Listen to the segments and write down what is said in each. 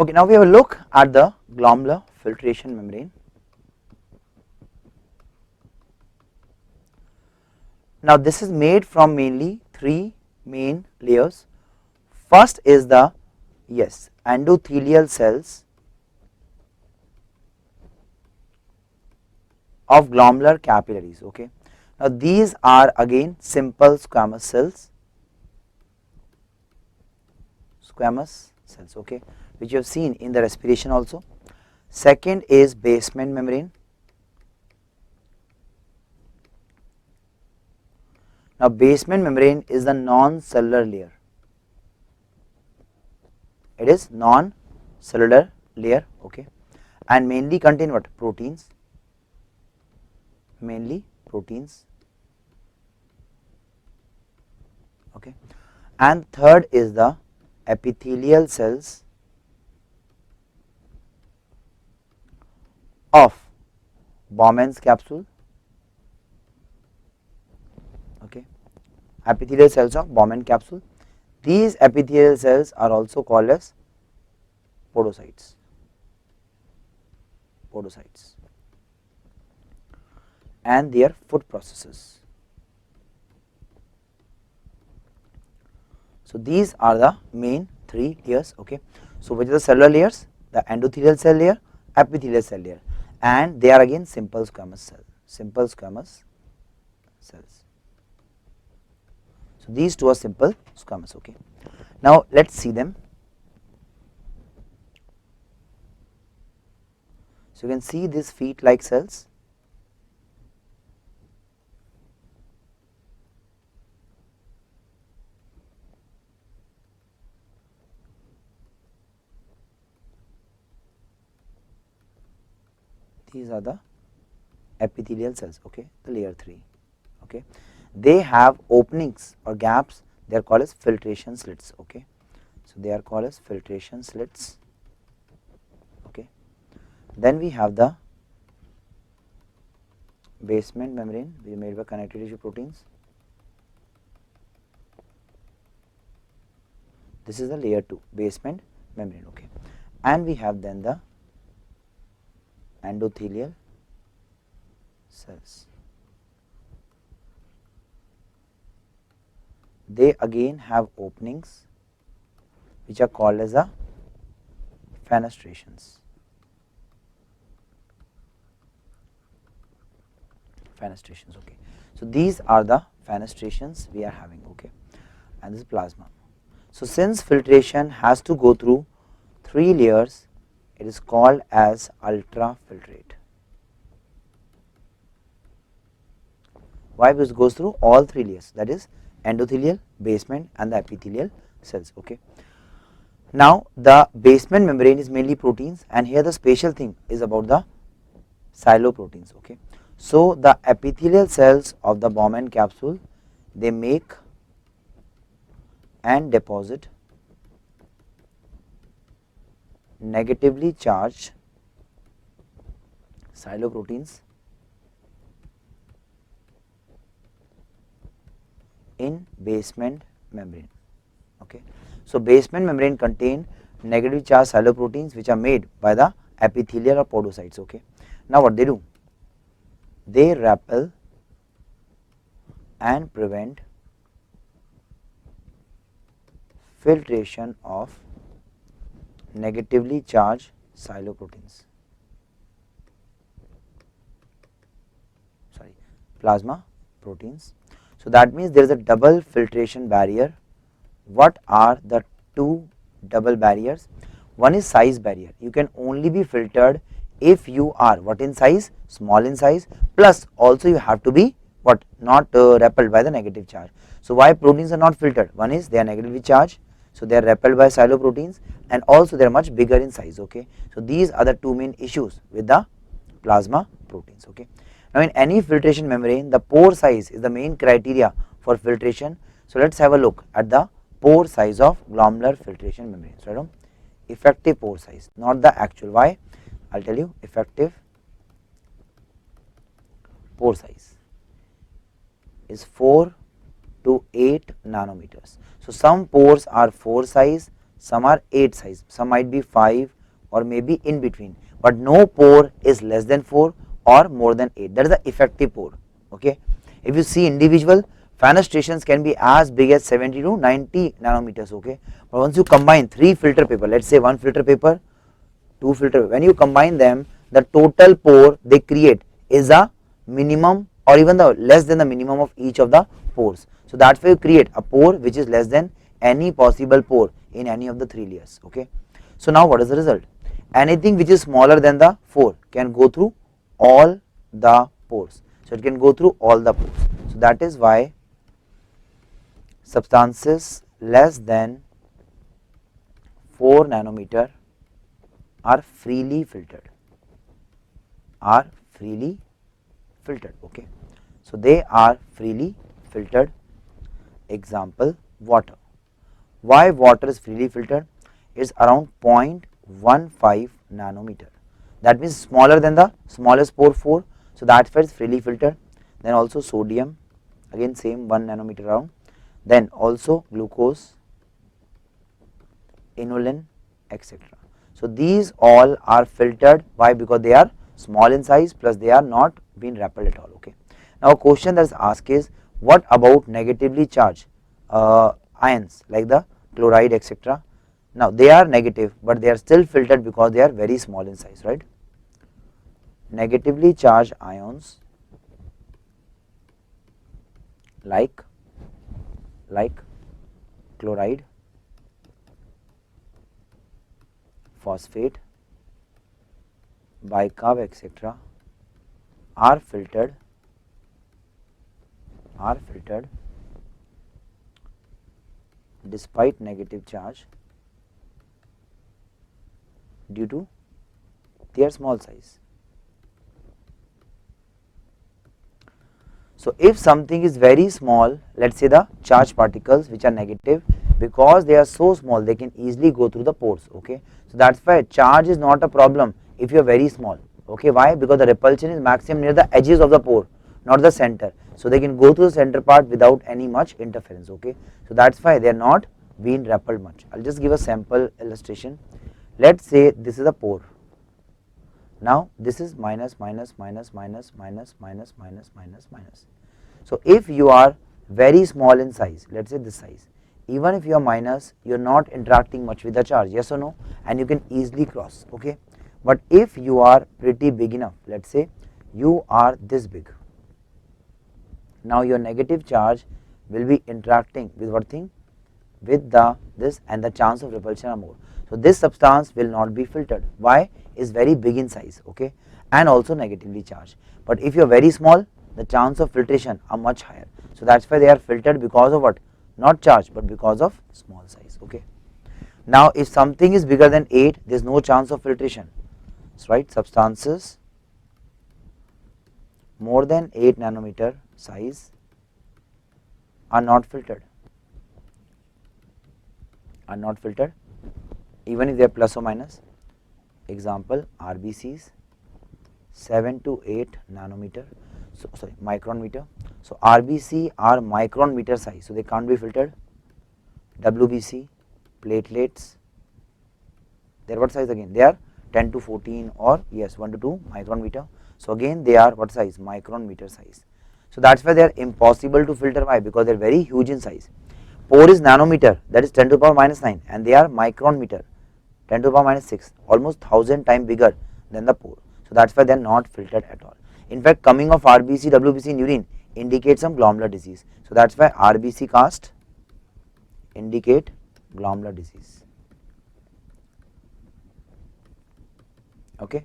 Okay, now we have a look at the glomerular filtration membrane. Now this is made from mainly three main layers. First is the endothelial cells of glomerular capillaries. Okay, now these are again simple squamous cells, okay, which you have seen in the respiration also. Second is basement membrane. Now basement membrane is the non-cellular layer. It is non-cellular layer, okay, and mainly contain what? Proteins, mainly proteins, okay. And third is the epithelial cells of Bowman's capsule, okay, epithelial cells of Bowman capsule. These epithelial cells are also called as podocytes, and their food processes. So these are the main three layers, okay. So which are the cellular layers? The endothelial cell layer, epithelial cell layer, and they are again simple squamous cells. So these two are simple squamous, okay. Now let's see them. So you can see these feet like cells. These are the epithelial cells, okay, the layer 3, okay. They have openings or gaps, they are called as filtration slits, okay. So they are called as filtration slits, okay. Then we have the basement membrane, which is made by connective tissue proteins. This is the layer 2, basement membrane, okay. And we have then the endothelial cells. They again have openings which are called as the fenestrations. Okay. So these are the fenestrations we are having, okay, and this is plasma. So since filtration has to go through three layers, it is called as ultrafiltrate. Why? Because it goes through all three layers, that is endothelial, basement and the epithelial cells, okay. Now the basement membrane is mainly proteins, and here the special thing is about the xyloproteins, okay. So the epithelial cells of the Bowman capsule, they make and deposit negatively charged xyloproteins in basement membrane, okay. So basement membrane contain negatively charged xyloproteins which are made by the epithelial or podocytes, okay. Now what they do? They repel and prevent filtration of negatively charged xyloproteins, plasma proteins. So that means there is a double filtration barrier. What are the two double barriers? One is size barrier. You can only be filtered if you are what in size? Small in size, plus also you have to be what? Not repelled by the negative charge. So why proteins are not filtered? One is they are negatively charged, so they are repelled by xyloproteins, and also they are much bigger in size, okay. So these are the two main issues with the plasma proteins, okay. Now in any filtration membrane, the pore size is the main criteria for filtration. So let's have a look at the pore size of glomerular filtration membrane. So effective pore size, not the actual. Why? I'll tell you. Effective pore size is 4 to 8 nanometers. So some pores are 4 size, some are 8 size, some might be 5 or maybe in between, but no pore is less than 4 or more than 8. That is the effective pore. Okay. If you see individual fenestrations can be as big as 70 to 90 nanometers. Okay. But once you combine 3 filter paper, let's say 1 filter paper, 2 filter, when you combine them, the total pore they create is a minimum or even the less than the minimum of each of the pores. So that's why you create a pore which is less than any possible pore in any of the 3 layers. Okay. So now what is the result? Anything which is smaller than the 4 can go through all the pores. So it can go through all the pores. So that is why substances less than 4 nanometer are freely filtered. Okay. So they are freely filtered. Example, water. Why water is freely filtered? It's around 0.15 nanometer. That means smaller than the smallest pore 4. So that's why it's freely filtered. Then also sodium, again same 1 nanometer around. Then also glucose, inulin, etc. So these all are filtered. Why? Because they are small in size plus they are not being repelled at all. Okay. Now a question that is asked is, what about negatively charged ions like the chloride, etc. Now they are negative but they are still filtered because they are very small in size, right? Negatively charged ions like chloride, phosphate, bicarb, etc. are filtered despite negative charge due to their small size. So if something is very small, let's say the charged particles which are negative, because they are so small they can easily go through the pores. Okay. So that's why charge is not a problem if you are very small. Okay. Why? Because the repulsion is maximum near the edges of the pore, not the center. So they can go through the center part without any much interference. Okay. So that's why they are not being repelled much. I'll just give a sample illustration. Let's say this is a pore. Now this is minus, minus, minus, minus, minus, minus, minus, minus, minus. So if you are very small in size, let's say this size, even if you are minus, you are not interacting much with the charge, yes or no, and you can easily cross. Okay. But if you are pretty big enough, let's say you are this big, now your negative charge will be interacting with what thing? With this, and the chance of repulsion are more. So this substance will not be filtered. Why? Is very big in size. Okay. And also negatively charged. But if you are very small, the chance of filtration are much higher. So that's why they are filtered because of what? Not charge but because of small size. Okay. Now if something is bigger than 8, there is no chance of filtration. That's right. Substances more than 8 nanometer size are not filtered. Even if they are plus or minus. Example, RBCs 7 to 8 nanometer, so sorry, micron meter. So RBC are micron meter size, so they can't be filtered. WBC, platelets, they are what size again? They are 10 to 14 or yes 1 to 2 micron meter. So again they are what size? Micron meter size. So that's why they are impossible to filter. Why? Because they are very huge in size. Pore is nanometer, that is 10 to the power minus 9, and they are micron meter, 10 to the power minus 6, almost 1000 times bigger than the pore. So that's why they are not filtered at all. In fact, coming of RBC, WBC in urine indicates some glomerular disease. So that's why RBC cast indicate glomerular disease. Okay.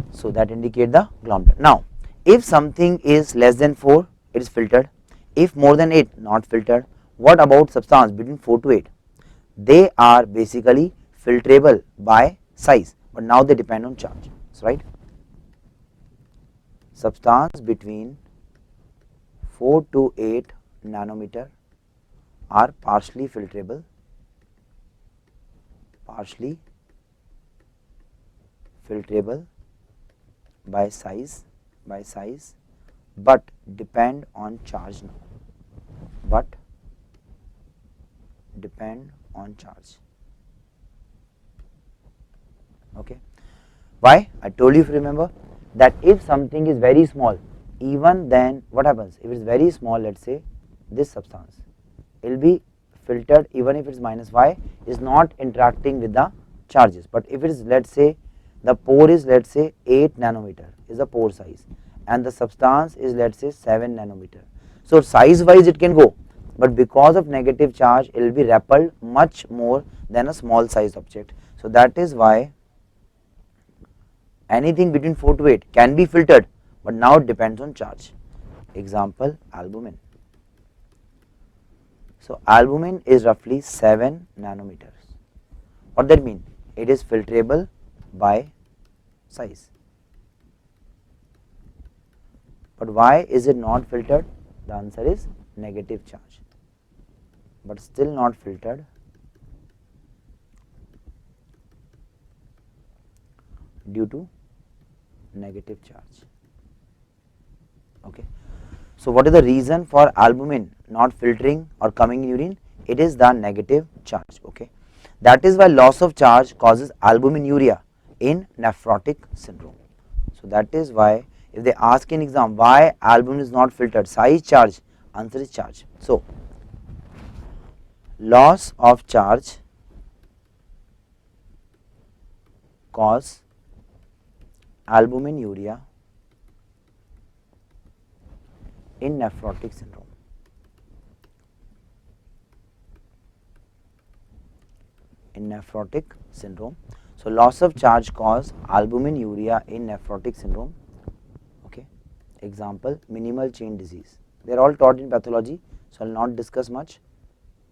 So that indicate the glomerular. Now, if something is less than 4, it is filtered. If more than 8, not filtered. What about substance between 4 to 8? They are basically filterable by size, but now they depend on charge. That's right. Substance between 4 to 8 nanometer are partially filterable, by size, but depend on charge now. on charge. Okay. Why? I told you, if you remember, that if something is very small, even then what happens? If it is very small, let's say this substance, it will be filtered even if it is minus. Why? Is not interacting with the charges. But if it is, let's say, the pore is, let's say, 8 nanometer is the pore size, and the substance is, let's say, 7 nanometer. So size wise it can go, but because of negative charge it will be repelled much more than a small sized object. So that is why anything between 4 to 8 can be filtered, but now it depends on charge. Example, albumin. So albumin is roughly 7 nanometers. What that mean? It is filterable by size. But why is it not filtered? The answer is negative charge. But still not filtered due to negative charge. Okay. So what is the reason for albumin not filtering or coming in urine? It is the negative charge. Okay. That is why loss of charge causes albuminuria in nephrotic syndrome. So that is why if they ask in exam why albumin is not filtered, size, charge, answer is charge. So loss of charge cause albuminuria in nephrotic syndrome. In nephrotic syndrome. So loss of charge cause albuminuria in nephrotic syndrome. Okay. Example, minimal chain disease. They are all taught in pathology, so I will not discuss much.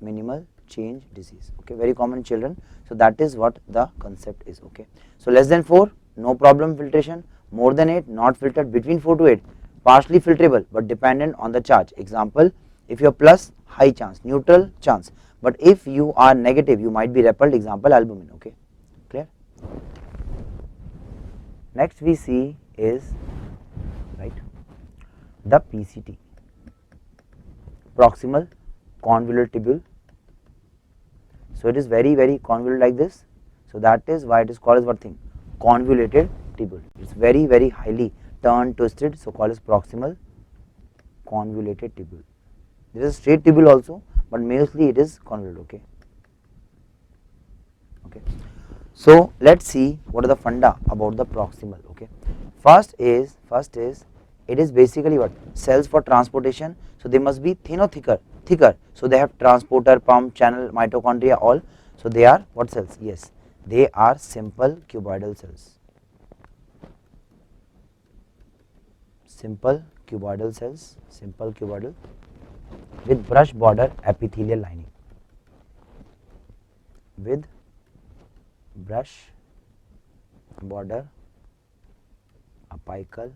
Minimal chain disease. Okay, very common in children. So that is what the concept is. Okay. So less than 4, no problem filtration. More than 8, not filtered. Between 4 to 8, partially filterable but dependent on the charge. Example, if you are plus, high chance, neutral, chance. But if you are negative, you might be repelled. Example, albumin. Okay, clear? Next we see is, right, the PCT, proximal convoluted tubule. So it is very convoluted like this. So that is why it is called as what thing? Convoluted tubule. It is very highly turned, twisted, so called as proximal convoluted tubule. There is a straight tubule also, but mostly it is convoluted. Okay. Okay. So let's see what are the funda about the proximal. Okay. First is it is basically what? Cells for transportation. So they must be thin or thicker. So they have transporter, pump, channel, mitochondria, all. So they are what cells? Yes, they are simple cuboidal cells. Simple cuboidal cells, simple cuboidal, with brush border epithelial lining. With brush border apical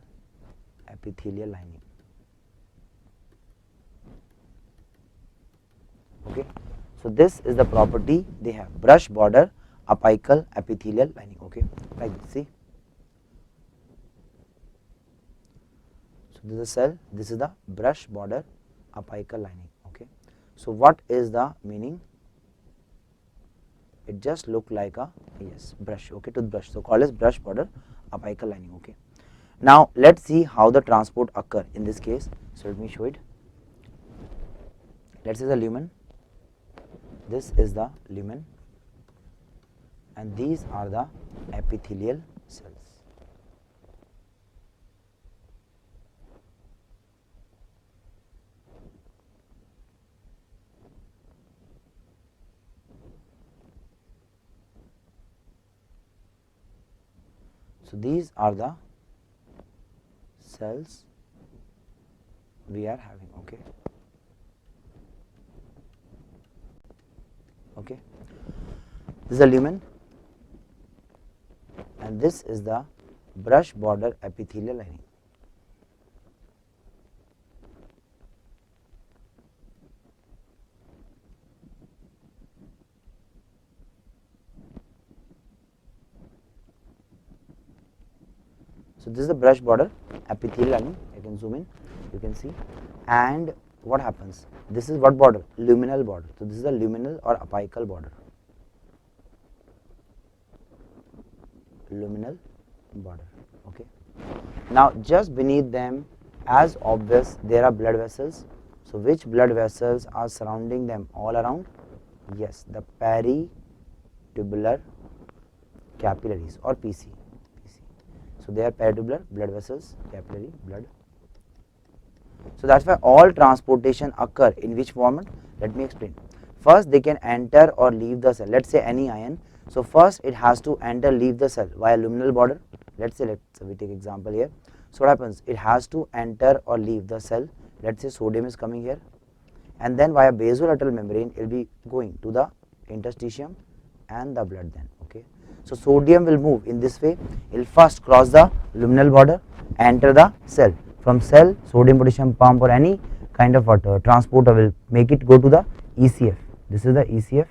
epithelial lining. Okay. So this is the property they have, brush border apical epithelial lining. Okay, like this. See, so this is a cell, this is the brush border apical lining. Okay. So what is the meaning? It just look like a, yes, brush. Okay, toothbrush. So called as brush border apical lining. Okay. Now let's see how the transport occur in this case. So let me show it. Let's say the lumen. This is the lumen, and these are the epithelial cells. So these are the cells we are having. Okay. Okay. This is the lumen, and this is the brush border epithelial lining. So this is the brush border epithelial lining. I can zoom in, you can see, and what happens? This is what border? Luminal border. So this is the luminal or apical border. Luminal border. Okay. Now just beneath them, as obvious, there are blood vessels. So which blood vessels are surrounding them all around? Yes, the peritubular capillaries or PC. So they are peritubular blood vessels, capillary blood. So that's why all transportation occur in which format? Let me explain. First they can enter or leave the cell. Let's say any ion. So first it has to enter, leave the cell via luminal border. Let's say we take example here. So what happens? It has to enter or leave the cell. Let's say sodium is coming here, and then via basolateral membrane it will be going to the interstitium and the blood then. Okay. So sodium will move in this way. It will first cross the luminal border, enter the cell. From cell, sodium potassium pump or any kind of water transporter will make it go to the ECF. This is the ECF,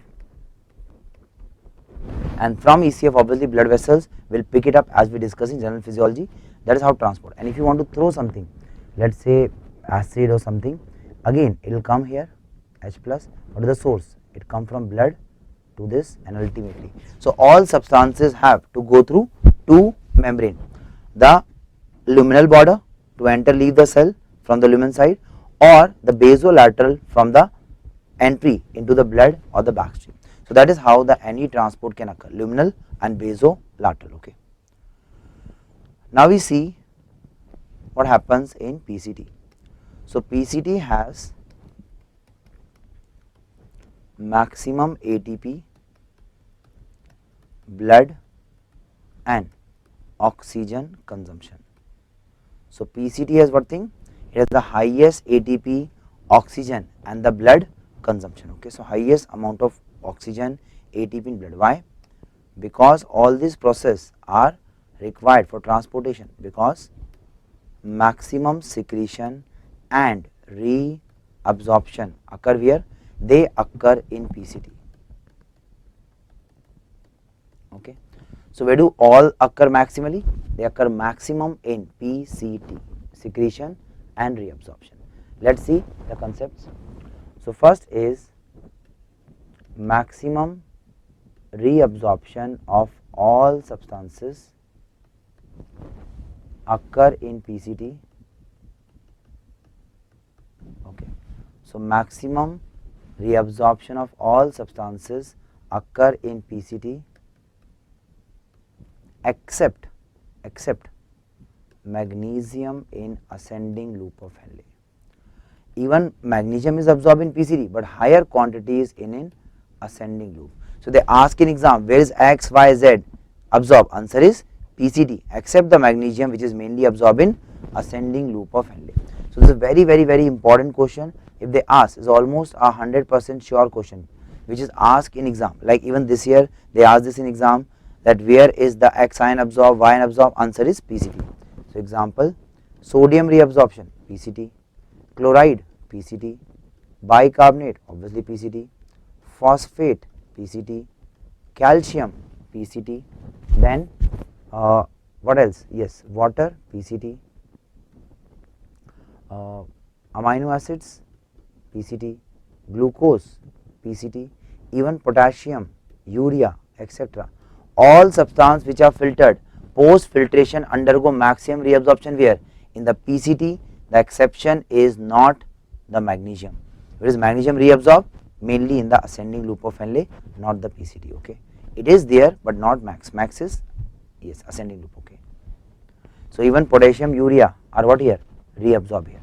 and from ECF obviously blood vessels will pick it up as we discuss in general physiology. That is how transport. And if you want to throw something, let's say acid or something, again it will come here H plus. What is the source? It comes from blood to this and ultimately. So all substances have to go through two membrane, the luminal border to enter leave the cell from the lumen side, or the basolateral from the entry into the blood or the backstream. So that is how the any transport can occur, luminal and basolateral. Okay. Now we see what happens in PCT. So PCT has maximum ATP, blood and oxygen consumption. So PCT has what thing? It has the highest ATP, oxygen and the blood consumption. Okay. So highest amount of oxygen, ATP in blood. Why? Because all these processes are required for transportation, because maximum secretion and reabsorption occur where? They occur in PCT. Okay. So where do all occur maximally? They occur maximum in PCT, secretion and reabsorption. Let's see the concepts. So first is maximum reabsorption of all substances occur in PCT. Okay. So maximum reabsorption of all substances occur in PCT except magnesium in ascending loop of Henle. Even magnesium is absorbed in PCT, but higher quantities in ascending loop. So they ask in exam, where is X, Y, Z absorbed? Answer is PCT, except the magnesium which is mainly absorbed in ascending loop of Henle. So this is a very important question. If they ask, is almost 100% sure question which is asked in exam. Like even this year they asked this in exam, that where is the X ion absorbed, Y ion absorbed? Answer is PCT. So example, sodium reabsorption, PCT, chloride, PCT, bicarbonate, obviously PCT, phosphate, PCT, calcium, PCT, then what else? Yes, water, PCT, amino acids, PCT, glucose, PCT, even potassium, urea, etc. All substances which are filtered post filtration undergo maximum reabsorption where? In the PCT. The exception is not the magnesium. Where is magnesium reabsorbed? Mainly in the ascending loop of Henle, not the PCT. Okay. It is there but not max. Max is yes ascending loop. Okay. So even potassium, urea are what here? Reabsorbed here.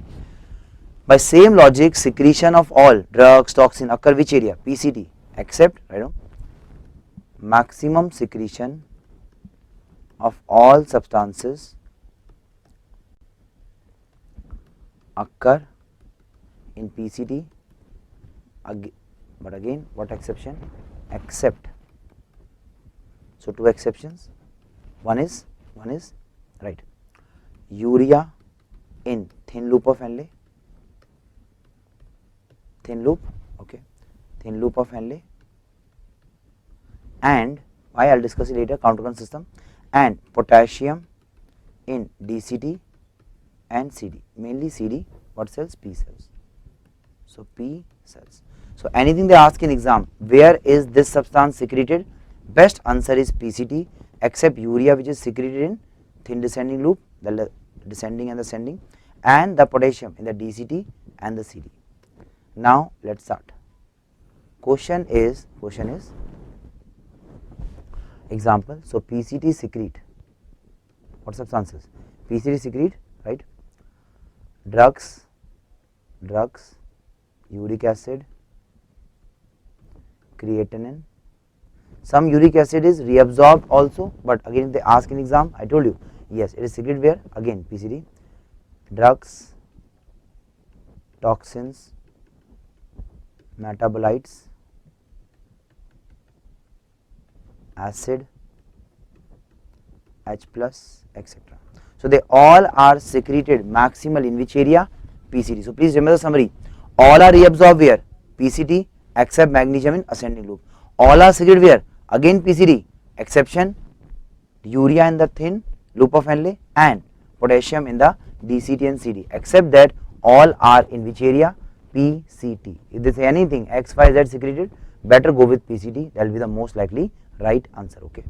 By same logic, secretion of all drugs, toxin occur which area? PCT, except maximum secretion of all substances occur in PCT, but again what exception? Except. So two exceptions. One is right, urea in thin loop of Henle, thin loop, okay, thin loop of Henle, and why I'll discuss it later, counter system, and potassium in DCT and CD, mainly CD, what cells? P cells. So P cells. So anything they ask in exam, where is this substance secreted? Best answer is PCT, except urea, which is secreted in thin descending loop, the descending and ascending, and the potassium in the DCT and the CD. Now let's start. Question is example. So PCT secrete what substances? PCT secrete, right? Drugs, uric acid, creatinine. Some uric acid is reabsorbed also, but again if they ask in exam, I told you, yes, it is secreted where? Again PCT. Drugs, toxins, metabolites, acid, H plus, etc. So they all are secreted maximal in which area? PCT. So please remember the summary. All are reabsorbed where? PCT, except magnesium in ascending loop. All are secreted where? Again PCT, exception urea in the thin loop of Henle and potassium in the DCT and CD, except that all are in which area? PCT. If they say anything X, Y, Z secreted, better go with PCT, that will be the most likely right answer. Okay.